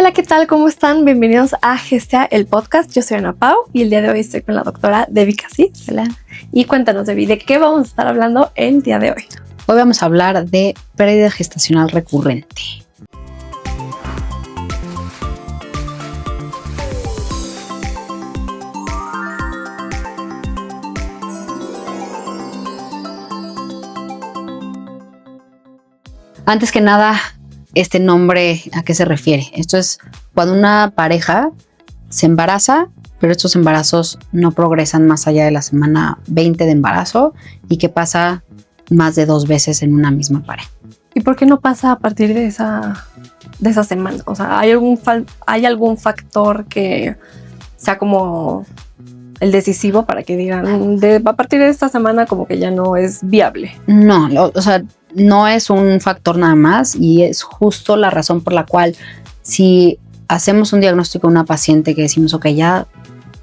Hola, ¿qué tal? ¿Cómo están? Bienvenidos a Gestea, el podcast. Yo soy Ana Pau y el día de hoy estoy con la doctora Debbie Casis. Hola. Y cuéntanos, Debbie, ¿de qué vamos a estar hablando el día de hoy? Hoy vamos a hablar de pérdida gestacional recurrente. Antes que nada, este nombre, ¿a qué se refiere? Esto es cuando una pareja se embaraza, pero estos embarazos no progresan más allá de la semana 20 de embarazo y que pasa más de 2 veces en una misma pareja. ¿Y por qué no pasa a partir de esa semana? O sea, ¿hay algún factor que sea como el decisivo para que digan a partir de esta semana como que ya no es viable? No, no es un factor nada más y es justo la razón por la cual si hacemos un diagnóstico de una paciente que decimos, ok, ya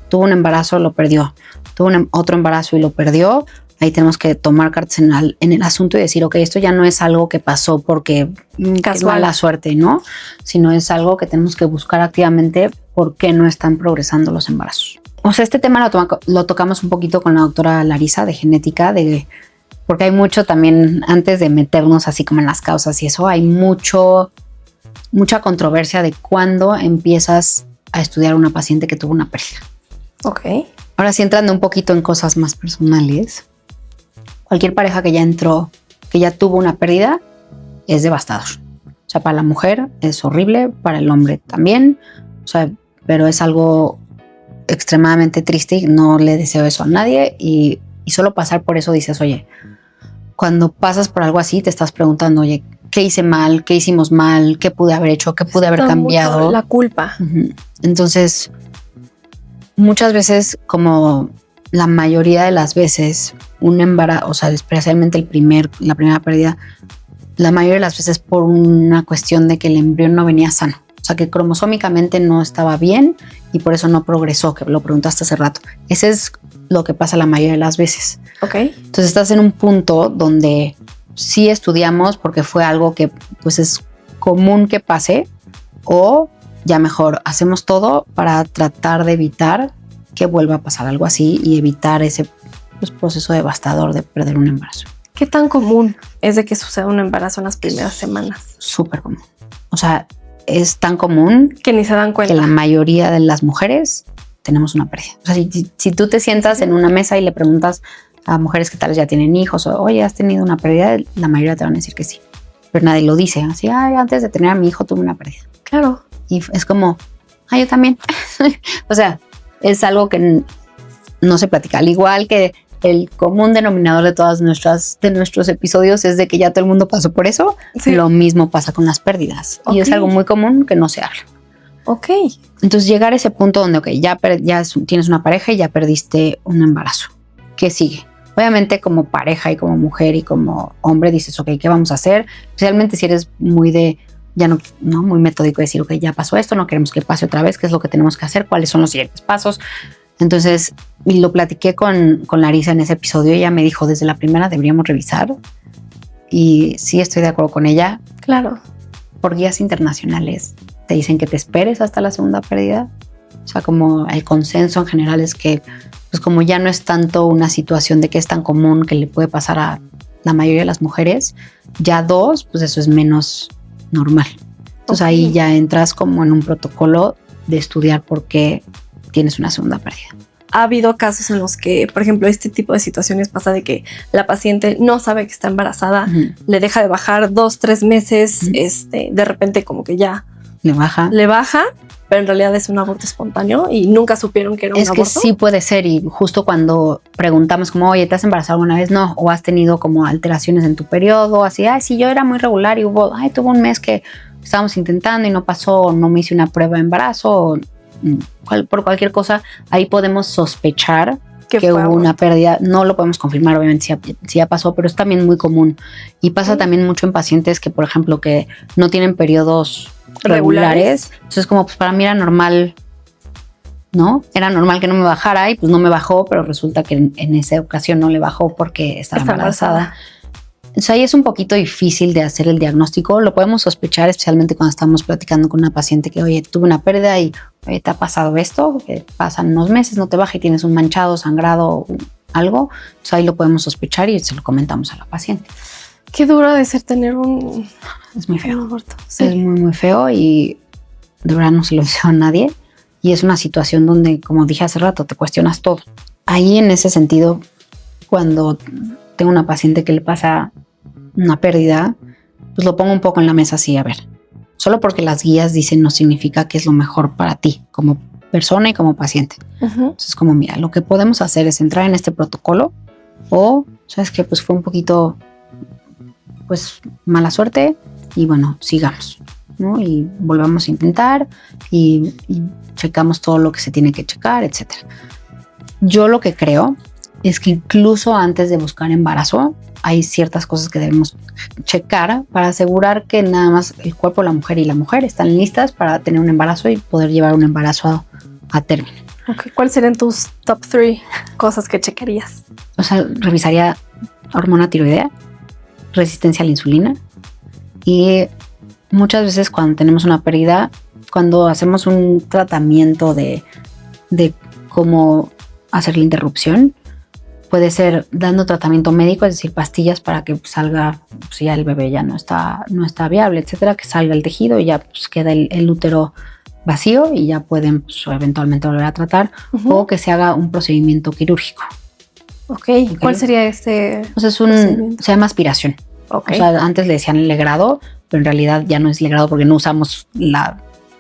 tuvo un embarazo, lo perdió, tuvo otro embarazo y lo perdió, ahí tenemos que tomar cartas en el asunto y decir, ok, esto ya no es algo que pasó porque casual, mala suerte, ¿no? Sino es algo que tenemos que buscar activamente por qué no están progresando los embarazos. O sea, este tema lo tocamos un poquito con la doctora Larisa de genética, porque hay mucho también, antes de meternos así como en las causas y eso, hay mucha controversia de cuándo empiezas a estudiar una paciente que tuvo una pérdida. Ok. Ahora sí, entrando un poquito en cosas más personales, cualquier pareja que ya tuvo una pérdida es devastador. O sea, para la mujer es horrible, para el hombre también, o sea, pero es algo extremadamente triste y no le deseo eso a nadie y solo pasar por eso dices, oye, cuando pasas por algo así te estás preguntando, oye, ¿qué hice mal? ¿Qué hicimos mal? ¿Qué pude haber hecho? ¿Qué pude haber cambiado? Mucho la culpa. Uh-huh. Entonces, muchas veces, como la mayoría de las veces, un embarazo, o sea, especialmente la primera pérdida, la mayoría de las veces por una cuestión de que el embrión no venía sano. O sea, que cromosómicamente no estaba bien y por eso no progresó, que lo preguntaste hace rato. Ese es lo que pasa la mayoría de las veces. Ok. Entonces estás en un punto donde sí estudiamos porque fue algo que pues es común que pase, o ya mejor hacemos todo para tratar de evitar que vuelva a pasar algo así y evitar ese proceso devastador de perder un embarazo. ¿Qué tan común es de que suceda un embarazo en las primeras semanas? Súper común. O sea, es tan común que ni se dan cuenta. Que la mayoría de las mujeres tenemos una pérdida. O sea, si tú te sientas en una mesa y le preguntas a mujeres que tal vez ya tienen hijos o, oye, ¿has tenido una pérdida? La mayoría te van a decir que sí. Pero nadie lo dice. Así, antes de tener a mi hijo tuve una pérdida. Claro. Y es como, yo también. O sea, es algo que no se platica. Al igual que el común denominador de todos nuestros episodios es de que ya todo el mundo pasó por eso. Sí. Lo mismo pasa con las pérdidas. Okay. Y es algo muy común que no se habla. Ok. Entonces llegar a ese punto donde, ok, ya tienes una pareja y ya perdiste un embarazo. ¿Qué sigue? Obviamente como pareja y como mujer y como hombre dices, ok, ¿qué vamos a hacer? Especialmente si eres muy muy metódico, decir, ok, ya pasó esto, no queremos que pase otra vez, ¿qué es lo que tenemos que hacer? ¿Cuáles son los siguientes pasos? Entonces, y lo platiqué con Larisa en ese episodio. Ella me dijo, desde la primera deberíamos revisar. Y sí estoy de acuerdo con ella. Claro. Por guías internacionales te dicen que te esperes hasta la segunda pérdida. O sea, como el consenso en general es que, pues como ya no es tanto una situación de que es tan común que le puede pasar a la mayoría de las mujeres, ya 2, pues eso es menos normal. Entonces ahí ya entras como en un protocolo de estudiar por qué tienes una segunda pérdida. Ha habido casos en los que, por ejemplo, este tipo de situaciones pasa de que la paciente no sabe que está embarazada, uh-huh. Le deja de bajar 2-3 meses, uh-huh. De repente como que ya le baja, pero en realidad es un aborto espontáneo y nunca supieron que era un aborto. Es que sí puede ser, y justo cuando preguntamos como, oye, ¿te has embarazado alguna vez? No, o has tenido como alteraciones en tu periodo, así, sí, yo era muy regular y tuve un mes que estábamos intentando y no pasó, no me hice una prueba de embarazo, por cualquier cosa, ahí podemos sospechar que hubo una pérdida. No lo podemos confirmar, obviamente, si ya pasó, pero es también muy común. Y pasa también mucho en pacientes que, por ejemplo, que no tienen periodos regulares. Entonces, como pues para mí era normal, ¿no? Era normal que no me bajara y pues no me bajó, pero resulta que en esa ocasión no le bajó porque estaba embarazada. Entonces ahí es un poquito difícil de hacer el diagnóstico. Lo podemos sospechar, especialmente cuando estamos platicando con una paciente que, oye, tuve una pérdida y oye, te ha pasado esto, que pasan unos meses, no te baja y tienes un manchado, sangrado, algo. Entonces ahí lo podemos sospechar y se lo comentamos a la paciente. Qué duro de ser tener un... Es muy feo. aborto. Sí. Es muy, muy feo y de verdad no se lo deseo a nadie. Y es una situación donde, como dije hace rato, te cuestionas todo. Ahí en ese sentido, cuando tengo una paciente que le pasa una pérdida, pues lo pongo un poco en la mesa así, a ver, solo porque las guías dicen no significa que es lo mejor para ti como persona y como paciente. Entonces como mira, lo que podemos hacer es entrar en este protocolo o, sabes que pues fue un poquito pues mala suerte y bueno, sigamos, ¿no? Y volvamos a intentar y checamos todo lo que se tiene que checar, etcétera. Yo lo que creo es que incluso antes de buscar embarazo hay ciertas cosas que debemos checar para asegurar que nada más el cuerpo de la mujer y la mujer están listas para tener un embarazo y poder llevar un embarazo a término. Okay. ¿Cuáles serían tus top 3 cosas que checarías? O sea, revisaría hormona tiroidea, resistencia a la insulina y muchas veces cuando tenemos una pérdida, cuando hacemos un tratamiento de cómo hacer la interrupción, puede ser dando tratamiento médico, es decir, pastillas para que salga, pues ya el bebé ya no está viable, etcétera, que salga el tejido y ya pues queda el útero vacío y ya pueden pues, eventualmente volver a tratar, o que se haga un procedimiento quirúrgico. Okay. ¿Cuál sería este? Pues se llama aspiración. Okay. O sea, antes le decían legrado, pero en realidad ya no es legrado porque no usamos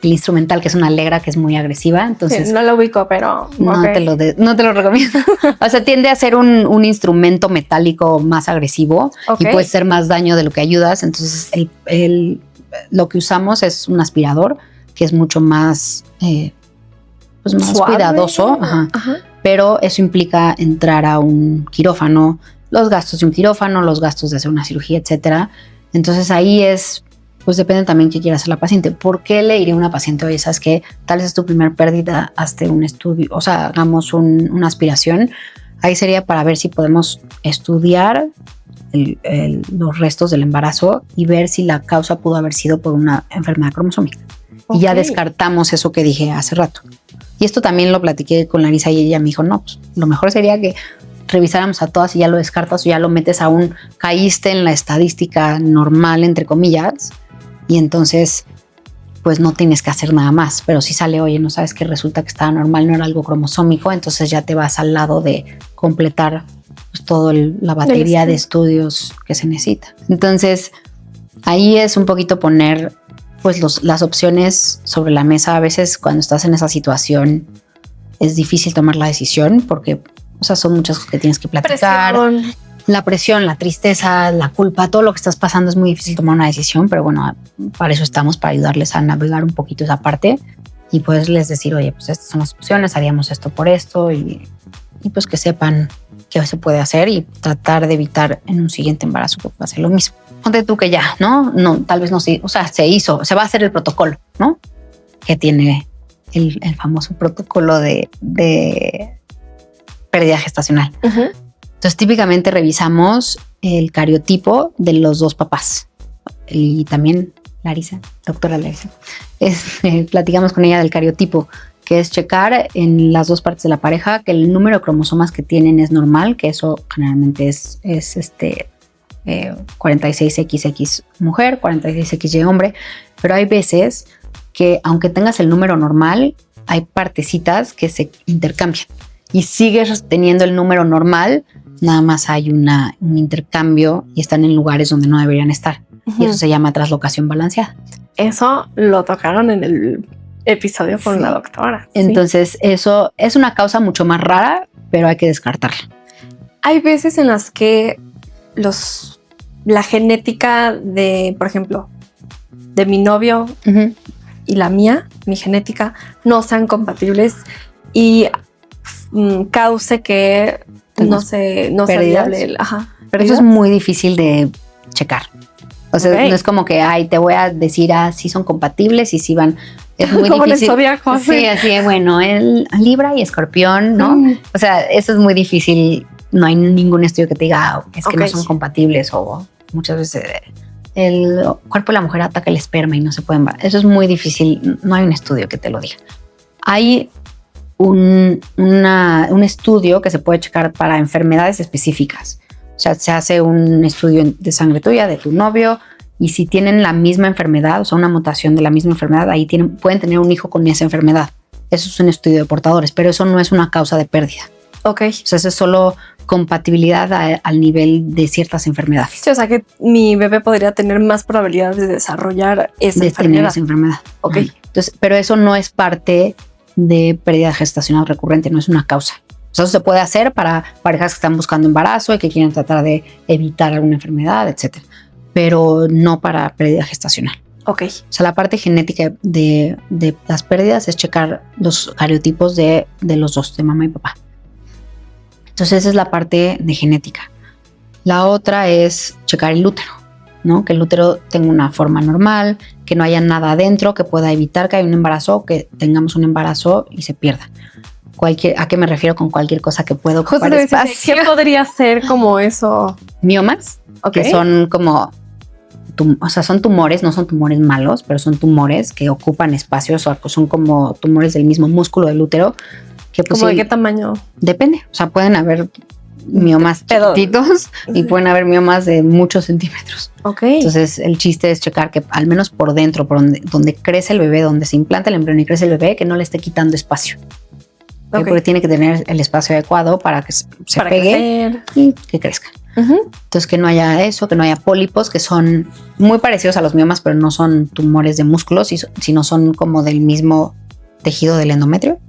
el instrumental, que es una legra que es muy agresiva, entonces... Sí, no lo ubico, pero... No te lo recomiendo. O sea, tiende a ser un instrumento metálico más agresivo y puede ser más daño de lo que ayudas. Entonces, lo que usamos es un aspirador que es mucho más, pues más cuidadoso. Ajá. Pero eso implica entrar a un quirófano, los gastos de un quirófano, los gastos de hacer una cirugía, etcétera. Entonces, ahí pues depende también qué quiera hacer la paciente. ¿Por qué le diría a una paciente, oye, sabes qué? Tal vez es tu primer pérdida, hazte un estudio, o sea, hagamos una aspiración? Ahí sería para ver si podemos estudiar los restos del embarazo y ver si la causa pudo haber sido por una enfermedad cromosómica. Okay. Y ya descartamos eso que dije hace rato. Y esto también lo platiqué con Larisa y ella me dijo, no, pues lo mejor sería que revisáramos a todas y ya lo descartas o ya lo metes caíste en la estadística normal, entre comillas, y entonces pues no tienes que hacer nada más. Pero si sale, oye, no sabes que resulta que estaba normal, no era algo cromosómico, entonces ya te vas al lado de completar pues, toda la batería de estudios que se necesita. Entonces ahí es un poquito poner pues las opciones sobre la mesa. A veces cuando estás en esa situación es difícil tomar la decisión porque, o sea, son muchas cosas que tienes que platicar. La presión, la tristeza, la culpa, todo lo que estás pasando es muy difícil tomar una decisión, pero bueno, para eso estamos, para ayudarles a navegar un poquito esa parte y pues les decir, oye, pues estas son las opciones, haríamos esto por esto y pues que sepan qué se puede hacer y tratar de evitar en un siguiente embarazo que pueda hacer lo mismo. Ponte tú que ya, ¿no? Tal vez no, o sea, se va a hacer el protocolo, ¿no? Que tiene el famoso protocolo de pérdida gestacional. Entonces, típicamente revisamos el cariotipo de los dos papás. Y también Larisa, doctora Larisa, platicamos con ella del cariotipo, que es checar en las dos partes de la pareja que el número de cromosomas que tienen es normal, que eso generalmente es 46XX mujer, 46XY hombre, pero hay veces que aunque tengas el número normal, hay partecitas que se intercambian y sigues teniendo el número normal, nada más hay un intercambio y están en lugares donde no deberían estar. Y eso se llama traslocación balanceada. Eso lo tocaron en el episodio con la doctora. Entonces eso es una causa mucho más rara, pero hay que descartarla. Hay veces en las que la genética de, por ejemplo, de mi novio y la mía, mi genética, no sean compatibles y cause que no sea viable. Pero eso es muy difícil de checar. O sea, no es como que, te voy a decir, si son compatibles y si van. Es muy como difícil. Como en el zodiaco. Sí, así es, bueno, el Libra y Escorpión, ¿no? O sea, eso es muy difícil. No hay ningún estudio que te diga es que no son compatibles o muchas veces el cuerpo de la mujer ataca el esperma y no se puede embarazar. Eso es muy difícil, no hay un estudio que te lo diga. Hay un estudio que se puede checar para enfermedades específicas. O sea, se hace un estudio de sangre tuya, de tu novio, y si tienen la misma enfermedad, o sea, una mutación de la misma enfermedad, ahí pueden tener un hijo con esa enfermedad. Eso es un estudio de portadores, pero eso no es una causa de pérdida. Ok. O sea, eso es solo compatibilidad al nivel de ciertas enfermedades. Sí, o sea, que mi bebé podría tener más probabilidades de desarrollar esa enfermedad. Tener esa enfermedad. Ok. Entonces, pero eso no es parte de pérdida gestacional recurrente, no es una causa. O sea, eso se puede hacer para parejas que están buscando embarazo y que quieren tratar de evitar alguna enfermedad, etcétera, pero no para pérdida gestacional. Ok. O sea, la parte genética de las pérdidas es checar los cariotipos de los dos, de mamá y papá. Entonces esa es la parte de genética. La otra es checar el útero, ¿no? Que el útero tenga una forma normal, que no haya nada adentro que pueda evitar que haya un embarazo, que tengamos un embarazo y se pierda. ¿A qué me refiero con cualquier cosa que pueda ocupar espacio? ¿Qué podría ser como eso? Miomas, Okay. Que son como, o sea, son tumores, no son tumores malos, pero son tumores que ocupan espacios, o son como tumores del mismo músculo del útero. Que, pues, ¿Cómo de qué tamaño? Depende, o sea, pueden haber miomas chiquititos y pueden haber miomas de muchos centímetros. Ok. Entonces el chiste es checar que al menos por dentro, por donde crece el bebé, donde se implanta el embrión y crece el bebé, que no le esté quitando espacio. Okay. Porque tiene que tener el espacio adecuado para que se pegue y que crezca. Entonces que no haya eso, que no haya pólipos, que son muy parecidos a los miomas, pero no son tumores de músculos, sino son como del mismo tejido del endometrio.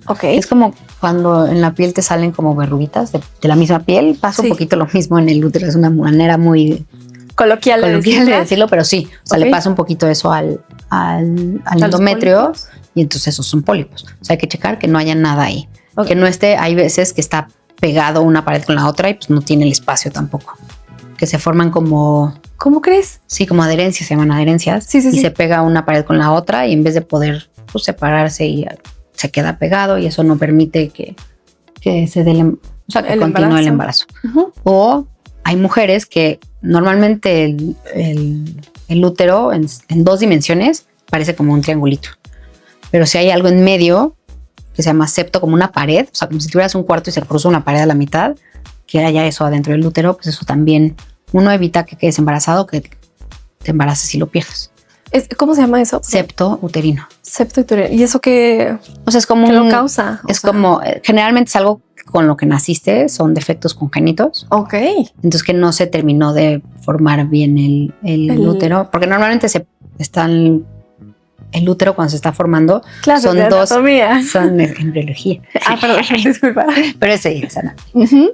Okay. Es como cuando en la piel te salen como verruguitas de la misma piel. Pasa un poquito lo mismo en el útero. Es una manera muy coloquial de decirlo, pero sí. O sea, le pasa un poquito eso al endometrio y entonces esos son pólipos. O sea, hay que checar que no haya nada ahí. Okay. Que no esté, hay veces que está pegado una pared con la otra y pues no tiene el espacio tampoco. Que se forman como... ¿Cómo crees? Sí, como adherencias, se llaman adherencias. Sí. Se pega una pared con la otra y en vez de poder pues, separarse y se queda pegado y eso no permite que se dé que continúe el embarazo. O hay mujeres que normalmente el útero en 2 dimensiones parece como un triangulito. Pero si hay algo en medio que se llama septo, como una pared, o sea, como si tuvieras un cuarto y se cruza una pared a la mitad, que haya eso adentro del útero, pues eso también, uno evita que quedes embarazado, que te embaraces y lo pierdas. ¿Cómo se llama eso? Septo uterino. Septo uterino. ¿Y eso qué? O sea, es como... ¿Qué lo causa? Como, generalmente es algo con lo que naciste, son defectos congénitos. Ok. Entonces que no se terminó de formar bien el útero, porque normalmente el útero cuando se está formando son dos, son embriología. Perdón, disculpa. Pero esa no.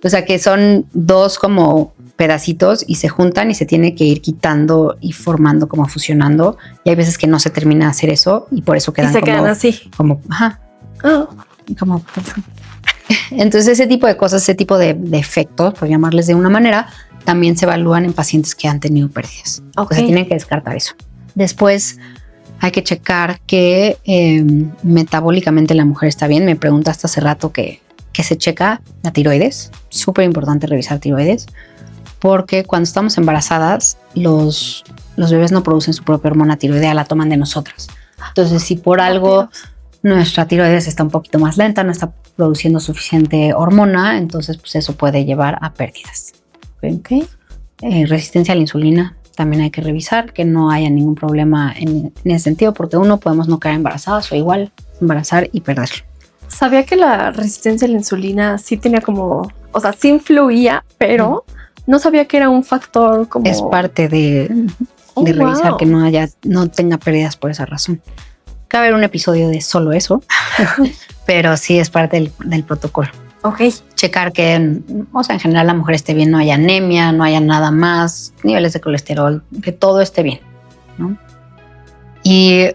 O sea que son 2 como pedacitos y se juntan y se tiene que ir quitando y formando, como fusionando. Y hay veces que no se termina de hacer eso y por eso quedan quedan así. Como, como. Entonces ese tipo de cosas, ese tipo de efectos, por llamarles de una manera, también se evalúan en pacientes que han tenido pérdidas. Okay. O sea, tienen que descartar eso. Después hay que checar que metabólicamente la mujer está bien. Me preguntaste hace rato que se checa la tiroides. Súper importante revisar tiroides, porque cuando estamos embarazadas, los bebés no producen su propia hormona tiroidea, la toman de nosotras. Entonces, si por algo nuestra tiroides está un poquito más lenta, no está produciendo suficiente hormona, entonces pues eso puede llevar a pérdidas. Okay. Resistencia a la insulina. También hay que revisar que no haya ningún problema en ese sentido, porque podemos no quedar embarazadas o igual embarazar y perderlo. Sabía que la resistencia a la insulina sí tenía como, o sea, sí influía, pero no sabía que era un factor como... Es parte de revisar que no tenga pérdidas por esa razón. Cabe haber un episodio de solo eso, pero sí es parte del protocolo. Ok. Checar que, o sea, en general la mujer esté bien, no haya anemia, no haya nada más, niveles de colesterol, que todo esté bien, ¿no? Y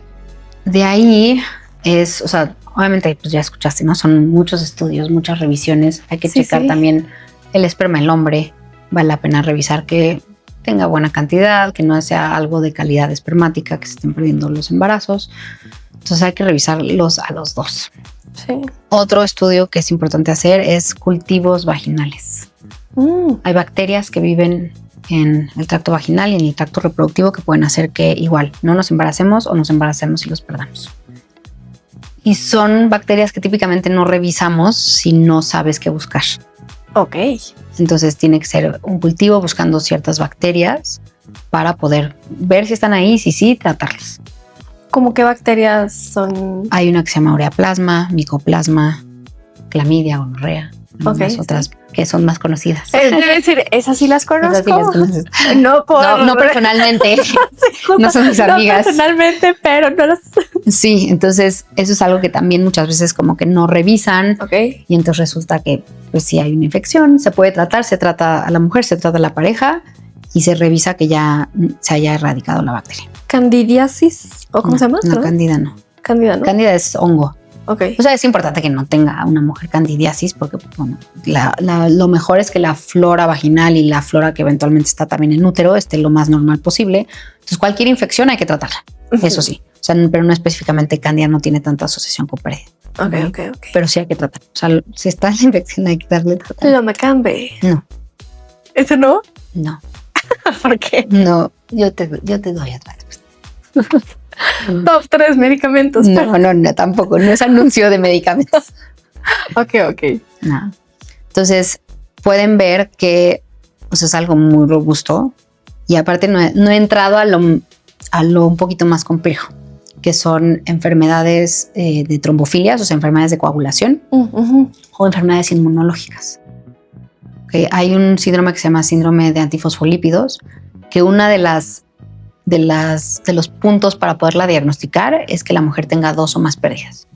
de ahí es, o sea, obviamente pues ya escuchaste, ¿no? Son muchos estudios, muchas revisiones. Hay que checar también el esperma del hombre. Vale la pena revisar que tenga buena cantidad, que no sea algo de calidad espermática, que se estén perdiendo los embarazos. Entonces hay que revisarlos a los 2. Sí. Otro estudio que es importante hacer es cultivos vaginales. Hay bacterias que viven en el tracto vaginal y en el tracto reproductivo que pueden hacer que igual no nos embaracemos o nos embaracemos y los perdamos. Y son bacterias que típicamente no revisamos si no sabes qué buscar. Ok. Entonces tiene que ser un cultivo buscando ciertas bacterias para poder ver si están ahí, si sí, tratarlas. ¿Cómo qué bacterias son? Hay una que se llama ureaplasma, micoplasma, clamidia, gonorrea, algunas otras que son más conocidas. Debe decir, esas sí las conozco. Esas sí las conoces. No personalmente. No son mis amigas. No personalmente, pero no las... Sí, entonces eso es algo que también muchas veces como que no revisan. Ok. Y entonces resulta que pues si hay una infección, se puede tratar, se trata a la mujer, se trata a la pareja y se revisa que ya se haya erradicado la bacteria. ¿Candidiasis? ¿O cómo se llama? No, cándida no. Cándida, ¿no? Cándida es hongo. Ok. O sea, es importante que no tenga una mujer candidiasis porque, bueno, lo mejor es que la flora vaginal y la flora que eventualmente está también en útero esté lo más normal posible. Entonces, cualquier infección hay que tratarla. Eso sí. O sea, pero no específicamente cándida no tiene tanta asociación con pérdida. Ok. Pero sí hay que tratar. O sea, si está en la infección hay que darle tratamiento. Lo Macambe. No. ¿Eso no? No. ¿Por qué? No, yo te doy atrás. Top 3 medicamentos. No, tampoco. No es anuncio de medicamentos. Ok. No. Entonces, pueden ver que pues, es algo muy robusto y aparte no he entrado a lo un poquito más complejo, que son enfermedades de trombofilias, o sea, enfermedades de coagulación o enfermedades inmunológicas. Okay. Hay un síndrome que se llama síndrome de antifosfolípidos, que una de los puntos para poderla diagnosticar es que la mujer tenga 2 o más pérdidas,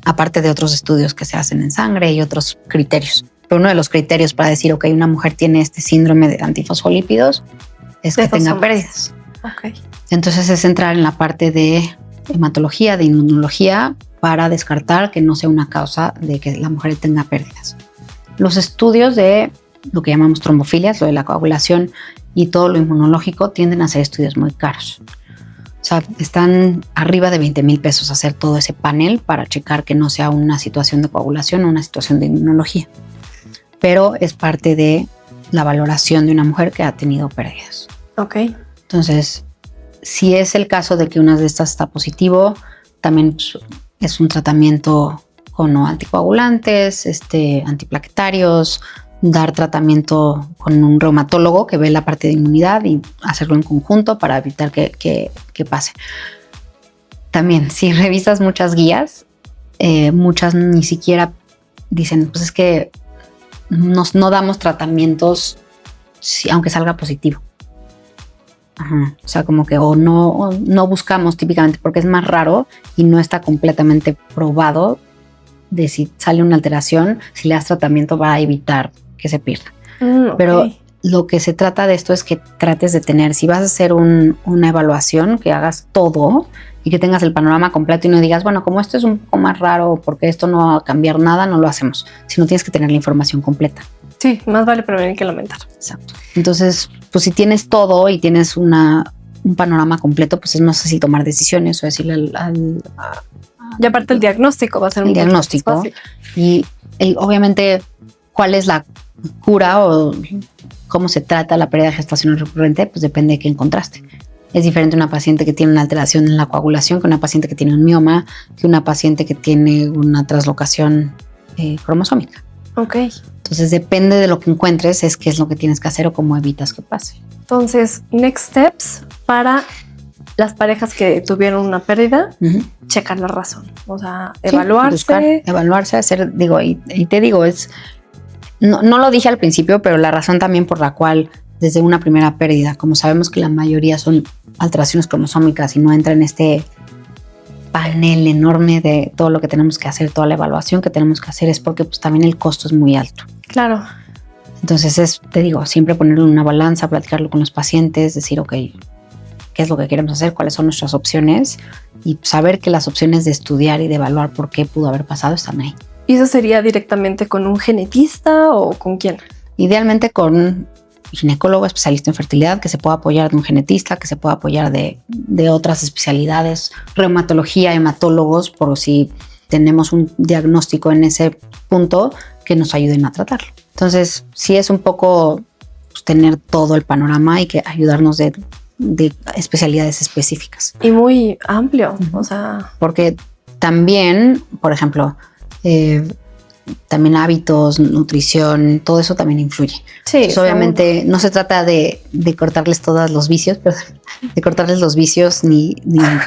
aparte de otros estudios que se hacen en sangre y otros criterios. Pero uno de los criterios para decir, ok, una mujer tiene este síndrome de antifosfolípidos es que tenga pérdidas. Ok. Entonces es entrar en la parte de hematología, de inmunología, para descartar que no sea una causa de que la mujer tenga pérdidas. Los estudios de lo que llamamos trombofilias, lo de la coagulación y todo lo inmunológico, tienden a ser estudios muy caros. O sea, están arriba de 20,000 pesos hacer todo ese panel para checar que no sea una situación de coagulación o una situación de inmunología. Pero es parte de la valoración de una mujer que ha tenido pérdidas. Ok. Entonces, si es el caso de que una de estas está positivo, también pues, es un tratamiento con anticoagulantes, antiplaquetarios, dar tratamiento con un reumatólogo que ve la parte de inmunidad y hacerlo en conjunto para evitar que pase. También, si revisas muchas guías, muchas ni siquiera dicen, pues es que no damos tratamientos aunque salga positivo. Ajá. O sea, como que no buscamos típicamente porque es más raro y no está completamente probado de si sale una alteración, si le das tratamiento va a evitar que se pierda. Okay. Pero lo que se trata de esto es que trates de tener, si vas a hacer una evaluación, que hagas todo y que tengas el panorama completo y no digas, bueno, como esto es un poco más raro porque esto no va a cambiar nada, no lo hacemos, sino tienes que tener la información completa. Sí, más vale prevenir que lamentar. Exacto. Entonces, pues si tienes todo y tienes un panorama completo, pues es más fácil tomar decisiones o decirle y aparte el diagnóstico va a ser el diagnóstico más fácil. Y obviamente cuál es la cura o cómo se trata la pérdida gestacional recurrente, pues depende de qué encontraste. Es diferente una paciente que tiene una alteración en la coagulación que una paciente que tiene un mioma, que una paciente que tiene una translocación cromosómica. Ok. Entonces depende de lo que encuentres, es qué es lo que tienes que hacer o cómo evitas que pase. Entonces, next steps para las parejas que tuvieron una pérdida, checar la razón. O sea, evaluarse, hacer, y te digo, no lo dije al principio, pero la razón también por la cual desde una primera pérdida, como sabemos que la mayoría son alteraciones cromosómicas y no entra en este panel enorme de todo lo que tenemos que hacer, toda la evaluación que tenemos que hacer, es porque pues también el costo es muy alto. Claro. Entonces siempre ponerlo en una balanza, platicarlo con los pacientes, decir, ok, qué es lo que queremos hacer, cuáles son nuestras opciones y saber que las opciones de estudiar y de evaluar por qué pudo haber pasado están ahí. ¿Y eso sería directamente con un genetista o con quién? Idealmente con un ginecólogo especialista en fertilidad que se pueda apoyar de un genetista, que se pueda apoyar de otras especialidades, reumatología, hematólogos, por si tenemos un diagnóstico en ese punto que nos ayuden a tratarlo. Entonces, sí es un poco pues, tener todo el panorama y que ayudarnos de especialidades específicas. Y muy amplio, o sea... Porque también, por ejemplo, también hábitos, nutrición, todo eso también influye. Sí, entonces, obviamente no se trata de cortarles todos los vicios, pero de cortarles los vicios ni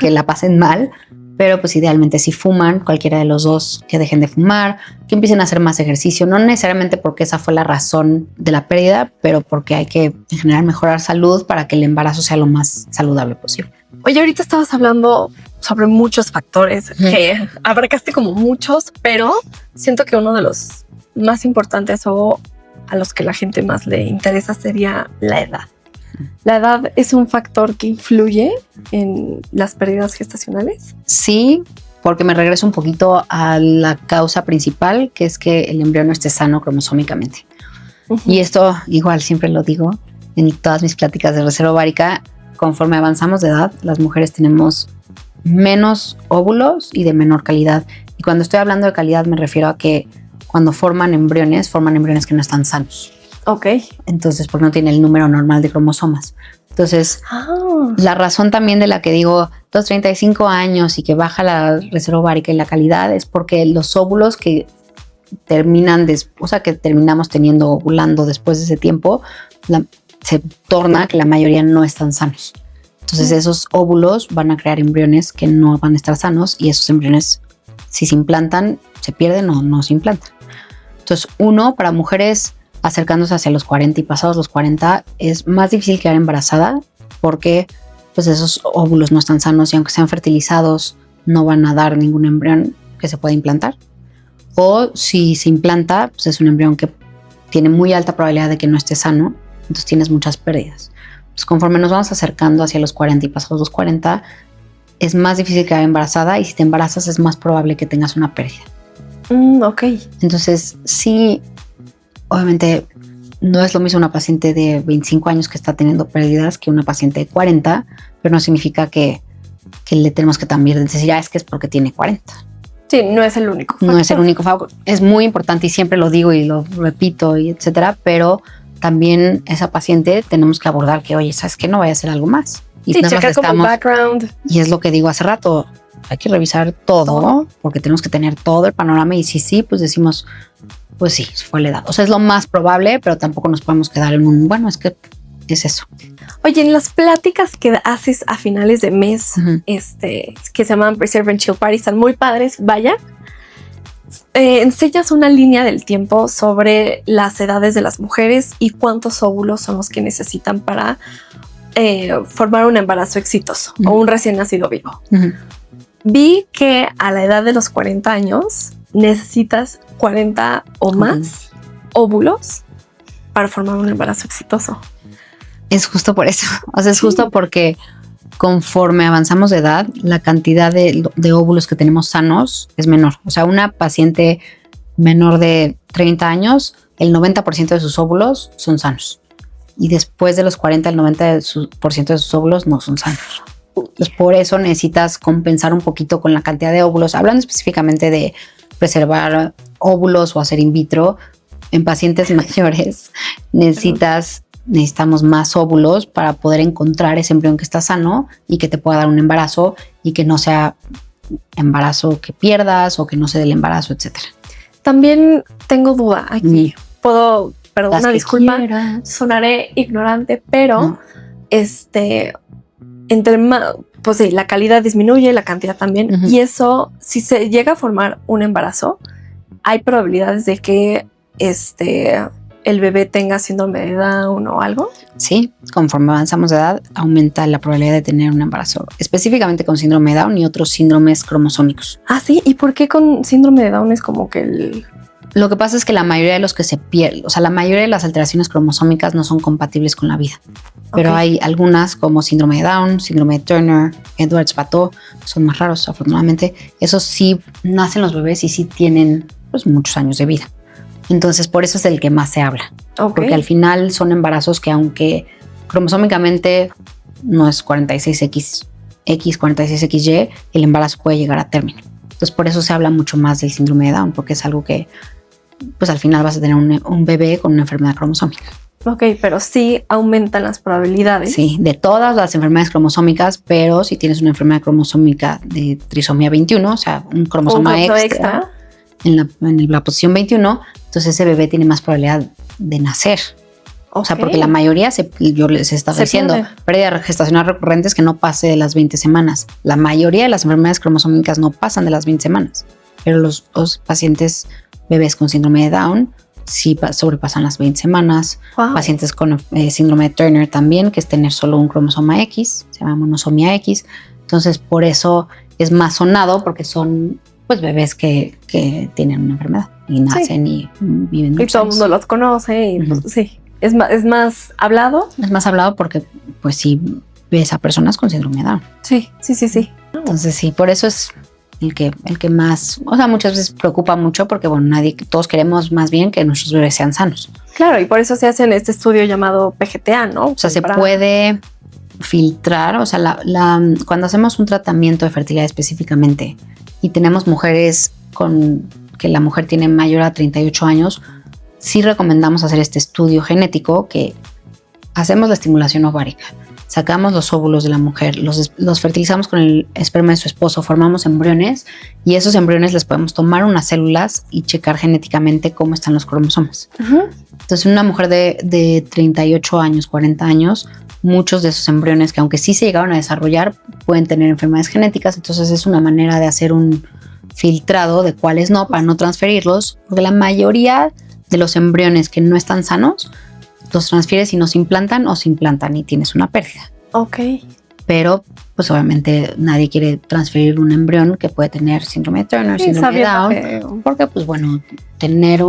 que la pasen mal, pero pues idealmente si fuman, cualquiera de los dos, que dejen de fumar, que empiecen a hacer más ejercicio, no necesariamente porque esa fue la razón de la pérdida, pero porque hay que en general mejorar salud para que el embarazo sea lo más saludable posible. Oye, ahorita estabas hablando sobre muchos factores que abarcaste como muchos, pero siento que uno de los más importantes o a los que la gente más le interesa sería la edad. ¿La edad es un factor que influye en las pérdidas gestacionales? Sí, porque me regreso un poquito a la causa principal, que es que el embrión no esté sano cromosómicamente. Y esto igual siempre lo digo en todas mis pláticas de reserva ovárica. Conforme avanzamos de edad, las mujeres tenemos menos óvulos y de menor calidad. Y cuando estoy hablando de calidad me refiero a que cuando forman embriones que no están sanos. Ok. Entonces, porque no tiene el número normal de cromosomas. Entonces, la razón también de la que digo 35 años y que baja la reserva ovárica y la calidad es porque los óvulos que que terminamos teniendo ovulando después de ese tiempo, se torna que la mayoría no están sanos. Entonces esos óvulos van a crear embriones que no van a estar sanos y esos embriones, si se implantan, se pierden o no se implantan. Entonces para mujeres acercándose hacia los 40 y pasados los 40 es más difícil quedar embarazada porque pues esos óvulos no están sanos y aunque sean fertilizados no van a dar ningún embrión que se pueda implantar. O si se implanta, pues es un embrión que tiene muy alta probabilidad de que no esté sano, entonces tienes muchas pérdidas. Pues conforme nos vamos acercando hacia los 40 y pasados los 40, es más difícil quedar embarazada y si te embarazas es más probable que tengas una pérdida. Ok. Entonces, sí, obviamente no es lo mismo una paciente de 25 años que está teniendo pérdidas que una paciente de 40, pero no significa que le tenemos que también decir, es que es porque tiene 40. Sí, no es el único factor. No es el único factor. Es muy importante y siempre lo digo y lo repito y etcétera, pero también esa paciente tenemos que abordar que, oye, ¿sabes qué? No vaya a hacer algo más. Y sí, checar como el background. Y es lo que digo hace rato, hay que revisar todo porque tenemos que tener todo el panorama y si sí, pues decimos, pues sí, fue la edad. O sea, es lo más probable, pero tampoco nos podemos quedar en bueno, es que es eso. Oye, en las pláticas que haces a finales de mes, que se llaman Preserve and Chill Party, están muy padres, vaya. Enseñas una línea del tiempo sobre las edades de las mujeres y cuántos óvulos son los que necesitan para formar un embarazo exitoso o un recién nacido vivo. Vi que a la edad de los 40 años necesitas 40 o más óvulos para formar un embarazo exitoso. Es justo por eso. O sea, es justo porque conforme avanzamos de edad, la cantidad de óvulos que tenemos sanos es menor. O sea, una paciente menor de 30 años, el 90% de sus óvulos son sanos. Y después de los 40, el 90% de sus óvulos no son sanos. Entonces, por eso necesitas compensar un poquito con la cantidad de óvulos. Hablando específicamente de preservar óvulos o hacer in vitro, en pacientes mayores necesitamos más óvulos para poder encontrar ese embrión que está sano y que te pueda dar un embarazo y que no sea embarazo que pierdas o que no se dé el embarazo, etcétera. También tengo duda aquí. Perdón, una disculpa, sonaré ignorante, pero entre más, pues sí, la calidad disminuye, la cantidad también. Y eso, si se llega a formar un embarazo, hay probabilidades de que el bebé tenga síndrome de Down o algo. Sí, conforme avanzamos de edad, aumenta la probabilidad de tener un embarazo, específicamente con síndrome de Down y otros síndromes cromosómicos. Ah, sí. ¿Y por qué con síndrome de Down es como que Lo que pasa es que la mayoría de los que se pierden, o sea, la mayoría de las alteraciones cromosómicas no son compatibles con la vida. Pero hay algunas como síndrome de Down, síndrome de Turner, Edwards-Patau, son más raros, afortunadamente. Esos sí nacen los bebés y sí tienen pues muchos años de vida. Entonces, por eso es el que más se habla. Porque al final son embarazos que aunque cromosómicamente no es 46X, 46XY, el embarazo puede llegar a término. Entonces, por eso se habla mucho más del síndrome de Down, porque es algo que pues al final vas a tener un bebé con una enfermedad cromosómica. Ok, pero sí aumentan las probabilidades. Sí, de todas las enfermedades cromosómicas, pero si tienes una enfermedad cromosómica de trisomía 21, o sea, un cromosoma extra en la posición 21, entonces ese bebé tiene más probabilidad de nacer. Okay. O sea, porque la mayoría, yo les estaba diciendo, pérdida gestacional recurrentes que no pase de las 20 semanas. La mayoría de las enfermedades cromosómicas no pasan de las 20 semanas, pero los pacientes bebés con síndrome de Down sí sobrepasan las 20 semanas. Wow. Pacientes con síndrome de Turner también, que es tener solo un cromosoma X, se llama monosomía X. Entonces, por eso es más sonado, porque son pues bebés que tienen una enfermedad y nacen y viven muchos años. Y todo el mundo los conoce y pues, sí. ¿Es más hablado? Es más hablado porque pues sí ves a personas con síndrome de Down. Sí. Entonces sí, por eso es el que más, o sea, muchas veces preocupa mucho porque, bueno, todos queremos más bien que nuestros bebés sean sanos. Claro, y por eso se hace en este estudio llamado PGTA, ¿no? O sea, se puede filtrar, o sea, cuando hacemos un tratamiento de fertilidad específicamente y tenemos mujeres que la mujer tiene mayor a 38 años, sí recomendamos hacer este estudio genético que hacemos la estimulación ovárica. Sacamos los óvulos de la mujer, los fertilizamos con el esperma de su esposo, formamos embriones y esos embriones les podemos tomar unas células y checar genéticamente cómo están los cromosomas. Uh-huh. Entonces, una mujer de 38 años, 40 años, muchos de esos embriones que aunque sí se llegaron a desarrollar, pueden tener enfermedades genéticas. Entonces, es una manera de hacer un filtrado de cuáles no, para no transferirlos, porque la mayoría de los embriones que no están sanos los transfieres y no se implantan o se implantan y tienes una pérdida. Ok. Pero, pues obviamente nadie quiere transferir un embrión que puede tener síndrome de Turner, síndrome de Down, porque, pues bueno, tener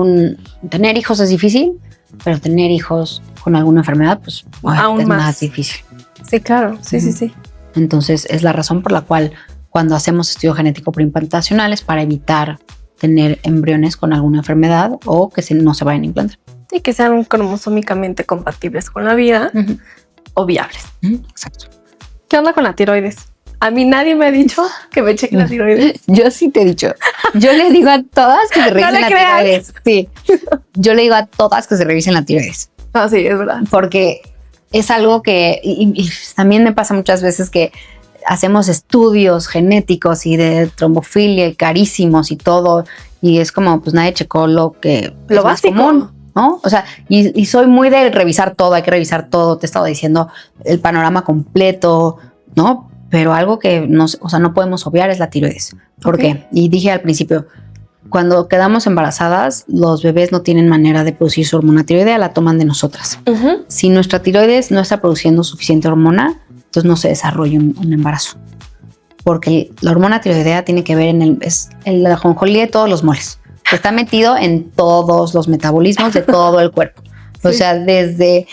hijos es difícil, pero tener hijos con alguna enfermedad, pues aún es más difícil. Sí, claro. Sí. Entonces, es la razón por la cual cuando hacemos estudio genético preimplantacional es para evitar tener embriones con alguna enfermedad o que no se vayan a implantar. Y que sean cromosómicamente compatibles con la vida o viables. Exacto. ¿Qué onda con la tiroides? A mí nadie me ha dicho que me cheque la tiroides. Yo sí te he dicho. Yo le digo a todas que se revisen la tiroides. Sí. Yo le digo a todas que se revisen la tiroides. Ah, sí, es verdad. Porque es algo que y también me pasa muchas veces que hacemos estudios genéticos y de trombofilia y carísimos y todo. Y es como, pues nadie checó lo básico. Más común. ¿No? O sea, y soy muy de revisar todo, hay que revisar todo, te he estado diciendo el panorama completo, ¿no? Pero algo que no podemos obviar es la tiroides. ¿Por qué? Y dije al principio, cuando quedamos embarazadas, los bebés no tienen manera de producir su hormona tiroidea, la toman de nosotras. Uh-huh. Si nuestra tiroides no está produciendo suficiente hormona, entonces no se desarrolla un embarazo. Porque la hormona tiroidea tiene que ver es el ajonjolí de todos los moles. Está metido en todos los metabolismos de todo el cuerpo. Sí. O sea, desde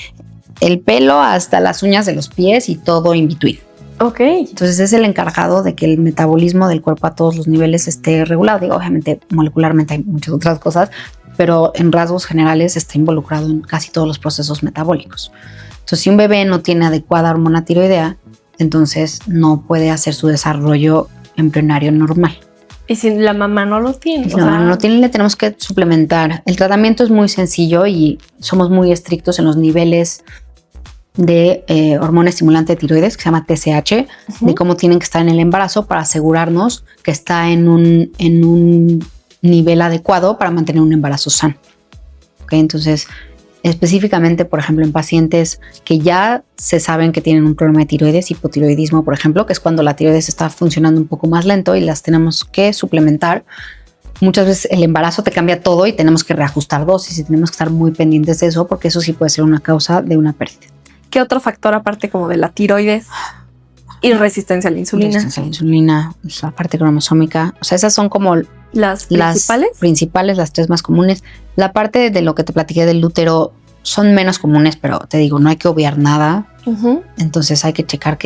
el pelo hasta las uñas de los pies y todo in between. Ok. Entonces es el encargado de que el metabolismo del cuerpo a todos los niveles esté regulado. Digo, obviamente, molecularmente hay muchas otras cosas, pero en rasgos generales está involucrado en casi todos los procesos metabólicos. Entonces, si un bebé no tiene adecuada hormona tiroidea, entonces no puede hacer su desarrollo embrionario normal. Y si la mamá no lo tiene. Si la mamá no lo tiene, le tenemos que suplementar. El tratamiento es muy sencillo y somos muy estrictos en los niveles de hormona estimulante de tiroides, que se llama TSH, de cómo tienen que estar en el embarazo para asegurarnos que está en un nivel adecuado para mantener un embarazo sano. ¿Okay? Entonces, específicamente, por ejemplo, en pacientes que ya se saben que tienen un problema de tiroides, hipotiroidismo, por ejemplo, que es cuando la tiroides está funcionando un poco más lento y las tenemos que suplementar. Muchas veces el embarazo te cambia todo y tenemos que reajustar dosis y tenemos que estar muy pendientes de eso porque eso sí puede ser una causa de una pérdida. ¿Qué otro factor aparte como de la tiroides y resistencia a la insulina? Resistencia a la insulina, la parte cromosómica. O sea, esas son como las principales, las tres más comunes. La parte de lo que te platiqué del útero son menos comunes, pero te digo, no hay que obviar nada. Uh-huh. Entonces hay que checar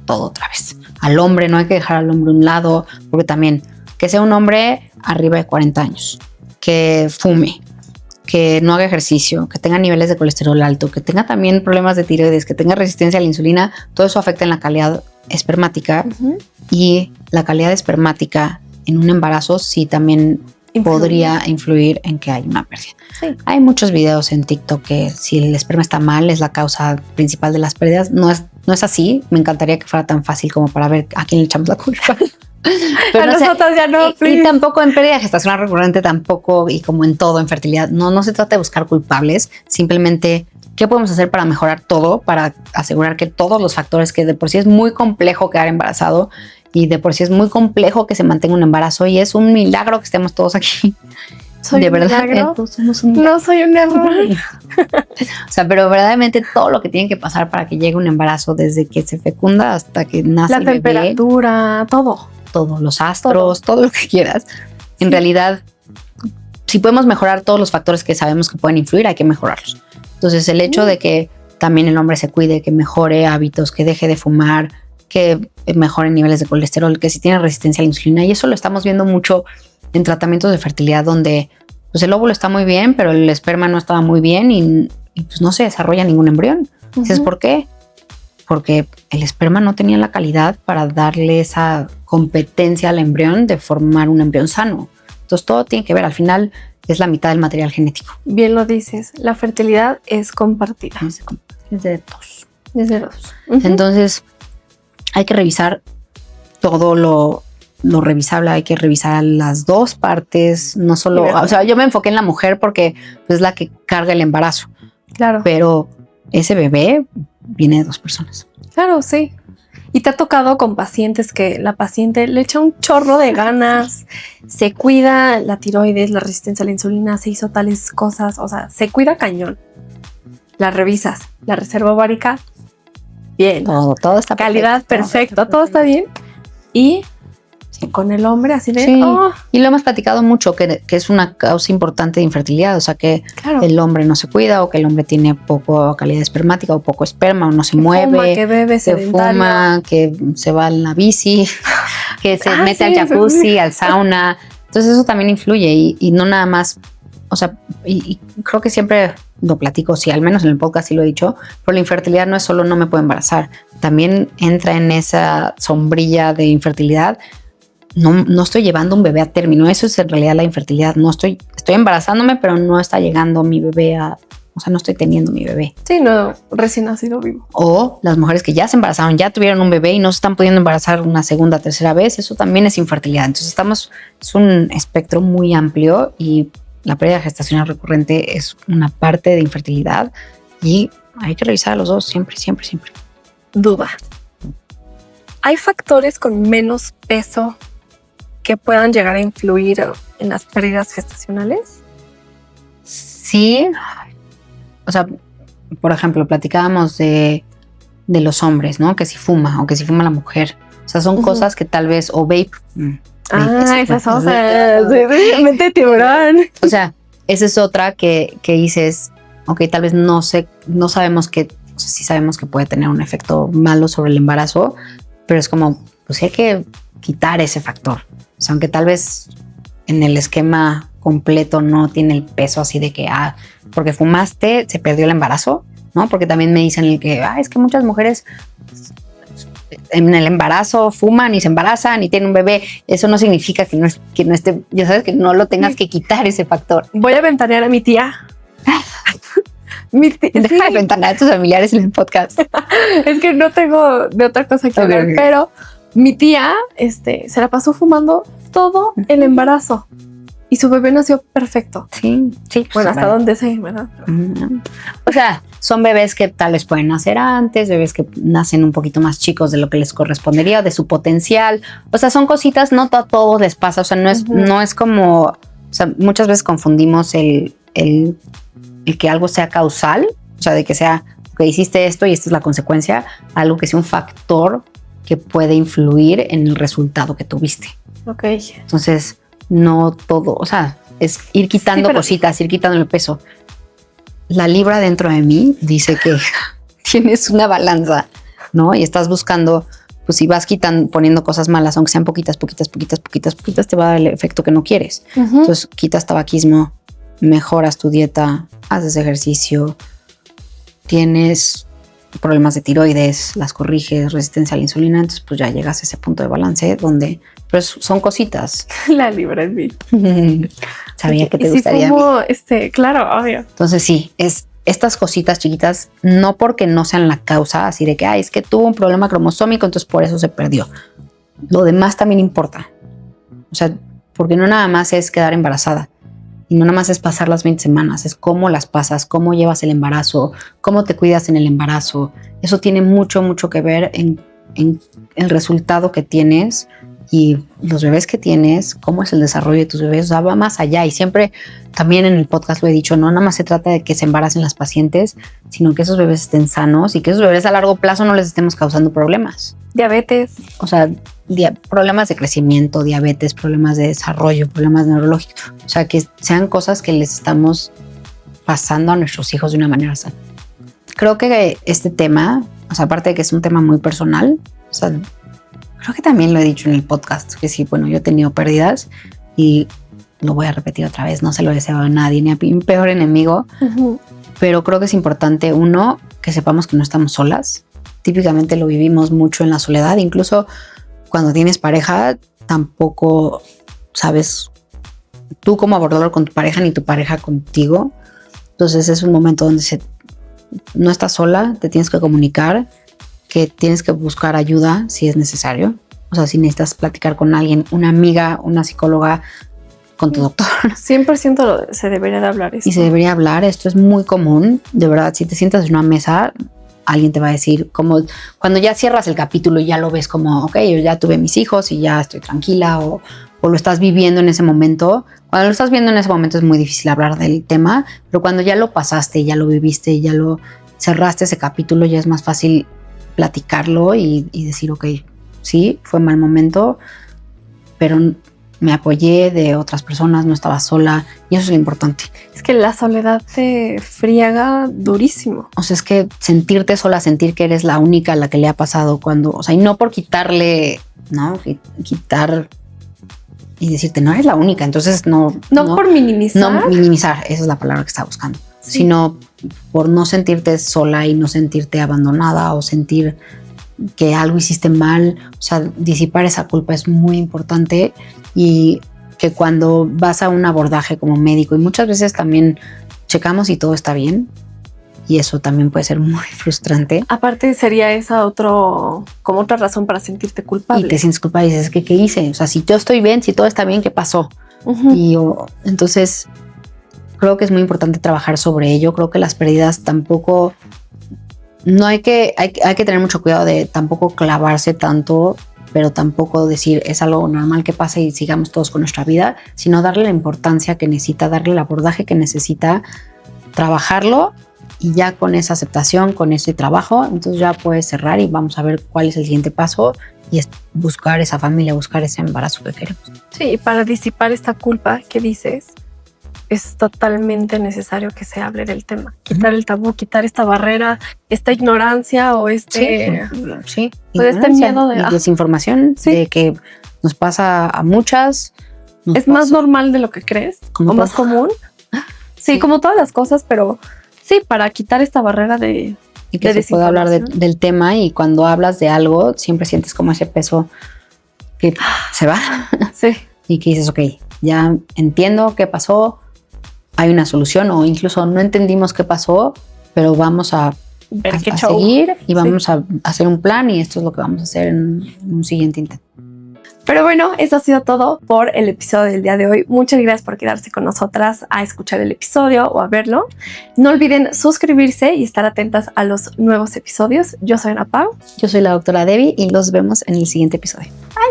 todo otra vez. Al hombre, no hay que dejar al hombre a un lado, porque también que sea un hombre arriba de 40 años, que fume, que no haga ejercicio, que tenga niveles de colesterol alto, que tenga también problemas de tiroides, que tenga resistencia a la insulina, todo eso afecta en la calidad espermática. Uh-huh. Y la calidad espermática en un embarazo sí también podría influir en que haya una pérdida. Sí. Hay muchos videos en TikTok que si el esperma está mal es la causa principal de las pérdidas. No es así. Me encantaría que fuera tan fácil como para ver a quién le echamos la culpa. Pero a nosotros ya no. Y tampoco en pérdida gestacional recurrente, tampoco, y como en todo, en fertilidad. No se trata de buscar culpables. Simplemente, ¿qué podemos hacer para mejorar todo? Para asegurar que todos los factores, que de por sí es muy complejo quedar embarazado y de por sí es muy complejo que se mantenga un embarazo, y es un milagro que estemos todos aquí. ¿Soy de un verdad, milagro? Somos un milagro. No soy un error. O sea, pero verdaderamente todo lo que tiene que pasar para que llegue un embarazo, desde que se fecunda hasta que nace La el bebé, temperatura, todo. todos los astros, todo lo que quieras. En realidad, si podemos mejorar todos los factores que sabemos que pueden influir, hay que mejorarlos. Entonces, el hecho de que también el hombre se cuide, que mejore hábitos, que deje de fumar, que mejore niveles de colesterol, que si tiene resistencia a la insulina, y eso lo estamos viendo mucho en tratamientos de fertilidad donde pues el óvulo está muy bien, pero el esperma no estaba muy bien y pues no se desarrolla ningún embrión. ¿Sabes por qué? Porque el esperma no tenía la calidad para darle esa competencia al embrión de formar un embrión sano. Entonces todo tiene que ver, al final es la mitad del material genético. Bien lo dices, la fertilidad es compartida. Es de dos. Es de dos. Entonces hay que revisar todo lo revisable, hay que revisar las dos partes, no solo, o sea, yo me enfoqué en la mujer porque es la que carga el embarazo. Claro. Pero ese bebé viene de dos personas. Claro, sí. Y te ha tocado con pacientes que la paciente le echa un chorro de ganas, se cuida la tiroides, la resistencia a la insulina, se hizo tales cosas, o sea, se cuida cañón. La revisas, la reserva ovárica, bien. Todo está calidad perfecto, todo está bien. Y con el hombre así de... Sí. Y lo hemos platicado mucho, que es una causa importante de infertilidad, o sea que el hombre no se cuida, o que el hombre tiene poco calidad espermática, o poco esperma, o no se mueve, que bebe, que fuma, que se va en la bici, que se mete al jacuzzi, al sauna. Entonces eso también influye, y no nada más, o sea, y creo que siempre lo platico, sí, al menos en el podcast sí lo he dicho, pero la infertilidad no es solo no me puedo embarazar, también entra en esa sombrilla de infertilidad. No estoy llevando un bebé a término, eso es en realidad la infertilidad. No estoy embarazándome, pero no está llegando mi bebé o sea, no estoy teniendo mi bebé. Sí, no, recién nacido vivo. O las mujeres que ya se embarazaron, ya tuvieron un bebé y no se están pudiendo embarazar una segunda, tercera vez, eso también es infertilidad. Entonces es un espectro muy amplio, y la pérdida gestacional recurrente es una parte de infertilidad, y hay que revisar a los dos siempre. Duda. ¿Hay factores con menos peso que puedan llegar a influir en las pérdidas gestacionales? Sí. O sea, por ejemplo, platicábamos de los hombres, ¿no? Que si fuma, o que si fuma la mujer. O sea, son cosas que tal vez, o vape. Esas cosas. Mente tiburón. O sea, esa es otra que dices, ok, tal vez no sabemos que, o sea, sí sabemos que puede tener un efecto malo sobre el embarazo, pero es como, pues hay que quitar ese factor. O sea, aunque tal vez en el esquema completo no tiene el peso así de que, porque fumaste, se perdió el embarazo, ¿no? Porque también me dicen que, es que muchas mujeres en el embarazo fuman y se embarazan y tienen un bebé. Eso no significa que no esté, ya sabes, que no lo tengas que quitar ese factor. Voy a ventanear a mi tía. Deja de ventanear a tus familiares en el podcast. Es que no tengo de otra cosa que hablar, pero mi tía se la pasó fumando todo el embarazo y su bebé nació perfecto. Sí. Bueno, hasta donde sé, ¿verdad? O sea, son bebés que tal vez pueden nacer antes, bebés que nacen un poquito más chicos de lo que les correspondería, de su potencial. O sea, son cositas, no a todos les pasa. O sea, no es como, o sea, muchas veces confundimos el que algo sea causal, o sea, de que sea que hiciste esto y esta es la consecuencia, algo que sea un factor que puede influir en el resultado que tuviste. Ok. Entonces, no todo, o sea, es ir quitando cositas, ir quitando el peso. La libra dentro de mí dice que tienes una balanza, ¿no? Y estás buscando, pues si vas poniendo cosas malas, aunque sean poquitas, te va a dar el efecto que no quieres. Entonces, quitas tabaquismo, mejoras tu dieta, haces ejercicio, tienes problemas de tiroides, las corriges, resistencia a la insulina, entonces pues ya llegas a ese punto de balance donde pues son cositas. La libra en mí. Sabía que te y gustaría. Sí, como, claro, obvio. Entonces sí, es estas cositas chiquitas, no porque no sean la causa, así de que, es que tuvo un problema cromosómico, entonces por eso se perdió. Lo demás también importa. O sea, porque no nada más es quedar embarazada. Y no nada más es pasar las 20 semanas, es cómo las pasas, cómo llevas el embarazo, cómo te cuidas en el embarazo. Eso tiene mucho, mucho que ver en el resultado que tienes y los bebés que tienes, cómo es el desarrollo de tus bebés. O sea, va más allá. Y siempre también en el podcast lo he dicho, no nada más se trata de que se embaracen las pacientes, sino que esos bebés estén sanos y que esos bebés a largo plazo no les estemos causando problemas. Diabetes. O sea, problemas de crecimiento, diabetes, problemas de desarrollo, problemas neurológicos. O sea, que sean cosas que les estamos pasando a nuestros hijos de una manera sana. Creo que este tema, o sea, aparte de que es un tema muy personal, o sea, creo que también lo he dicho en el podcast, que sí, bueno, yo he tenido pérdidas y lo voy a repetir otra vez, no se lo deseo a nadie, ni a mi peor enemigo, pero creo que es importante, uno, que sepamos que no estamos solas. Típicamente lo vivimos mucho en la soledad, incluso cuando tienes pareja, tampoco sabes tú cómo abordarlo con tu pareja ni tu pareja contigo. Entonces es un momento donde no estás sola, te tienes que comunicar, que tienes que buscar ayuda si es necesario. O sea, si necesitas platicar con alguien, una amiga, una psicóloga, con tu doctor. 100% se debería de hablar esto. Y se debería hablar, esto es muy común. De verdad, si te sientas en una mesa, alguien te va a decir, como cuando ya cierras el capítulo y ya lo ves como, ok, yo ya tuve mis hijos y ya estoy tranquila, o lo estás viviendo en ese momento. Cuando lo estás viendo en ese momento es muy difícil hablar del tema, pero cuando ya lo pasaste, ya lo viviste y ya lo cerraste ese capítulo, ya es más fácil platicarlo y decir, ok, sí, fue mal momento, pero me apoyé de otras personas, no estaba sola, y eso es lo importante. Es que la soledad te friega durísimo. O sea, es que sentirte sola, sentir que eres la única a la que le ha pasado cuando, o sea, y no por quitarle, no, quitar y decirte, no eres la única, entonces no por minimizar. No minimizar, esa es la palabra que estaba buscando, sí. Sino por no sentirte sola y no sentirte abandonada o sentir que algo hiciste mal. O sea, disipar esa culpa es muy importante, y que cuando vas a un abordaje como médico, y muchas veces también checamos y todo está bien, y eso también puede ser muy frustrante. Aparte sería esa como otra razón para sentirte culpable. Y te sientes culpable y dices, ¿qué hice? O sea, si yo estoy bien, si todo está bien, ¿qué pasó? Entonces creo que es muy importante trabajar sobre ello. Creo que las pérdidas tampoco, hay que tener mucho cuidado de tampoco clavarse tanto, pero tampoco decir es algo normal que pase y sigamos todos con nuestra vida, sino darle la importancia que necesita, darle el abordaje que necesita, trabajarlo, y ya con esa aceptación, con ese trabajo, entonces ya puedes cerrar y vamos a ver cuál es el siguiente paso, y es buscar esa familia, buscar ese embarazo que queremos. Sí, para disipar esta culpa que dices, es totalmente necesario que se hable del tema. Quitar el tabú, quitar esta barrera, esta ignorancia o sí, pues este miedo de desinformación, de que nos pasa a muchas. Es más normal de lo que crees, o más común. Sí, como todas las cosas, pero sí, para quitar esta barrera de y que se pueda hablar del tema, y cuando hablas de algo siempre sientes como ese peso que se va. Sí. Y que dices, ok, ya entiendo qué pasó, hay una solución, o incluso no entendimos qué pasó, pero vamos a seguir y vamos a hacer un plan, y esto es lo que vamos a hacer en un siguiente intento. Pero bueno, eso ha sido todo por el episodio del día de hoy. Muchas gracias por quedarse con nosotras a escuchar el episodio o a verlo. No olviden suscribirse y estar atentas a los nuevos episodios. Yo soy Ana Pau. Yo soy la doctora Debbie y los vemos en el siguiente episodio. Bye.